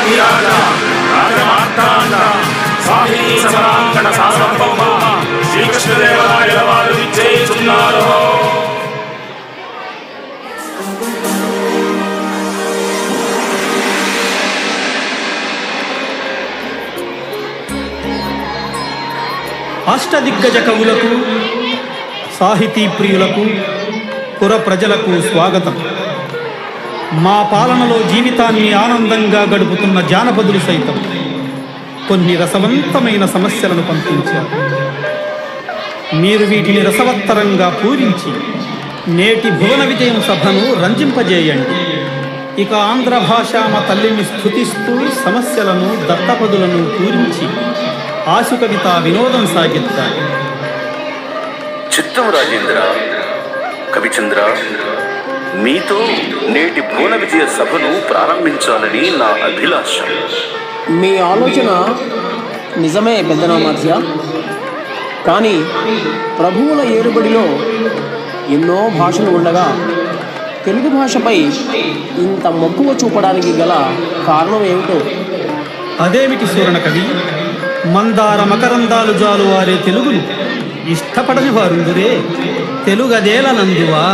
రాజాధిరాజ రాజమార్తాండ స్వామి సమరాంగణ సార్వభౌమ శ్రీకృష్ణదేవరాయల వారు విచ్చేస్తున్నారు. అష్టదిగ్గజ కవులకు, సాహితీ ప్రియులకు, పుర ప్రజలకు స్వాగతం. మా పాలనలో జీవితాన్ని ఆనందంగా గడుపుతున్న జానపదులు సైతం కొన్ని రసవంతమైన సమస్యలను పంపించారు. మీరు వీటిని రసవత్తరంగా పూరించి నేటి భువన విజయం సభను రంజింపజేయండి. ఇక ఆంధ్ర భాష మా తల్లిని స్తుతిస్తూ సమస్యలను, దత్తపదులను పూరించి ఆశు కవిత వినోదం సాగిద్దాం. చిత్తం రాజేంద్ర, కవిచంద్ర, మీతో నేటి భువన విజయ సభను ప్రారంభించాలని నా అభిలాష. మీ ఆలోచన నిజమే పెద్దనామాధ్య. కానీ ప్రభువుల ఏలుబడిలో ఎన్నో భాషలు ఉండగా తెలుగు భాషపై ఇంత మక్కువ చూపడానికి గల కారణం ఏమిటో? అదేమిటి సూరణ కవి, మందార మకరందాలు జాలు వారే తెలుగును ఇష్టపడని వారుందురే. తెలుగదేల నందువా,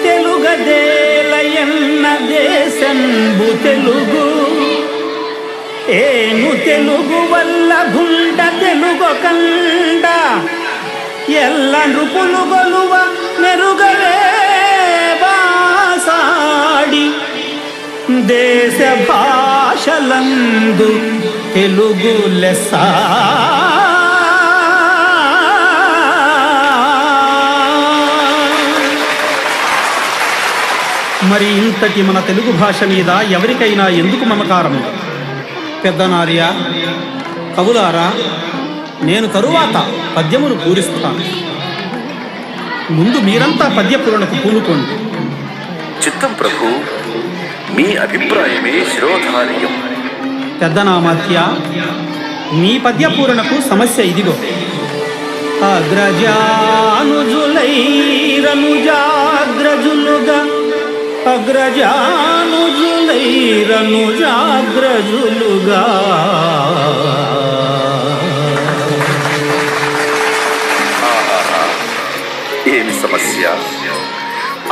తెలుగదేల ఎన్న దేశంబు తెలుగు, ఏను తెలుగు వల్ల గుండ తెలుగు కండ, ఎల్ల నృపులు గొలువ మెరుగలే బాసాడి, దేశ భాషలందు తెలుగు లెస్స. మరి ఇంతటి మన తెలుగు భాష మీద ఎవరికైనా ఎందుకు మమకారము? పెద్దనార్య, కవులారా, నేను తరువాత పద్యమును పూరిస్తాను. ముందు మీరంతా పద్యపూరణకు పూనుకోండి. చిత్తం ప్రభు, మీ అభిప్రాయమే శిరోధార్యం. పెద్దనామాత్య, మీ పద్యపూరణకు సమస్య ఇదిగో. అగ్రజానుజులైరనుజాగ్రజులుగా, అగ్రజానుజులైరనుజాగ్రజులుగా, ఏమి సమస్య?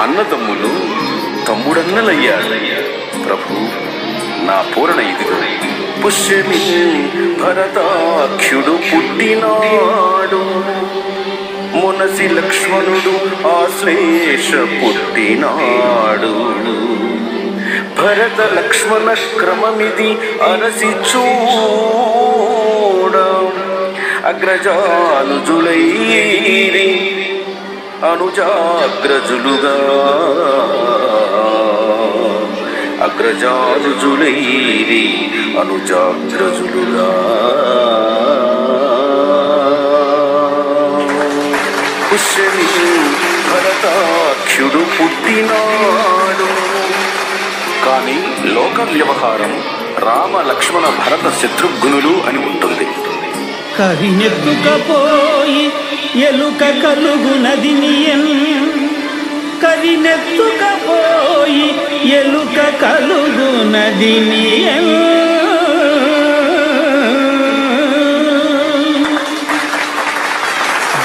అన్నదమ్ములు తమ్ముడన్నలయ్యారు. ప్రభు, నా పూరణ ఇదిగో. పుష్యమి భరతాఖ్యుడు పుట్టినాడు, మునసి లక్ష్మణుడు ఆశ్లేష పుట్టినాడు. భరత లక్ష్మణ క్రమమిది అరసి చూడ, అగ్రజానుజులైరి అనుజాగ్రజులుగా, అగ్రజానుజులైరి అనుజాగ్రజులుగా. పుష్యమి భరతాఖ్యుడు పుట్టినాడు. కానీ లోక వ్యవహారం రామ లక్ష్మణ భరత శత్రుఘ్నులు అని ఉంటుంది. కరినెత్తుకపోయి ఎలుక కలుగునదినియన్, కరినెత్తుకపోయి ఎలుక కలుగునదినియన్.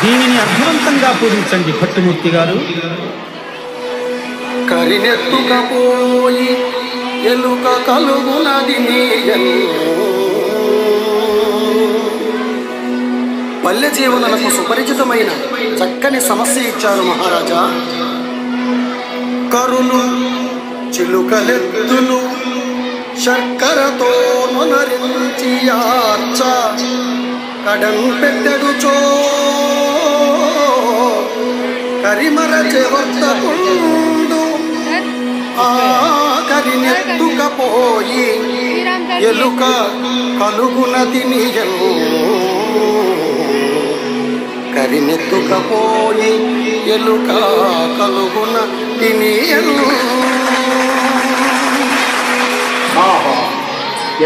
దీనిని అర్థవంతంగా పూజించండి భట్టుమూర్తి గారు. కరినెత్తుకపోయి ఎలుక కలుగునదినియన్. పల్లె జీవనులకు సుపరిచితమైన చక్కని సమస్య ఇచ్చారు మహారాజా. కరులు చిలుకలెత్తులు శర్కరతో నొనరించి యార్చ, కడం పెట్టెడుచో కరిమరచె వర్తకుండు. ఆ కరినెత్తుకపోయి ఎలుక కలుగునదినియన్, కరినెత్తుకపోయి ఎలుక కలుగునదినియన్.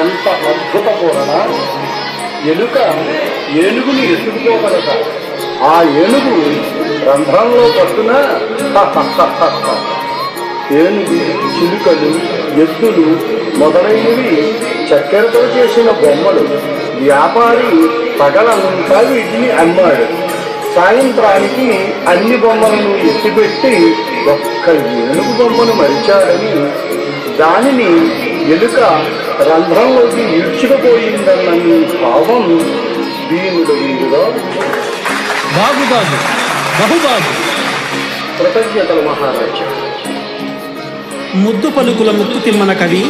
ఎంత అద్భుత పూరణ! ఎలుక ఏనుగుని ఎత్తుకుపోగలట. ఆ ఏనుగు రంధ్రంలో పట్టున ఏనుగు చిలుకలు ఎద్దులు మొదలైనవి చక్కెరతో చేసిన బొమ్మలు. వ్యాపారి పగలంతా వీటిని అమ్మాడు. సాయంత్రానికి అన్ని బొమ్మలను ఎత్తిపెట్టి ఒక్క ఏనుగు బొమ్మను మరిచాడని, దానిని ఎలుక రంధ్రంలోకి ఈడ్చుకుపోయిందన్న భావం దీనుడు వీరుగా. బాగుబాగు బహుబాగు. కృతజ్ఞతలు మహారాజా. ముద్దు పలుకుల ముక్కు తిమ్మన కవి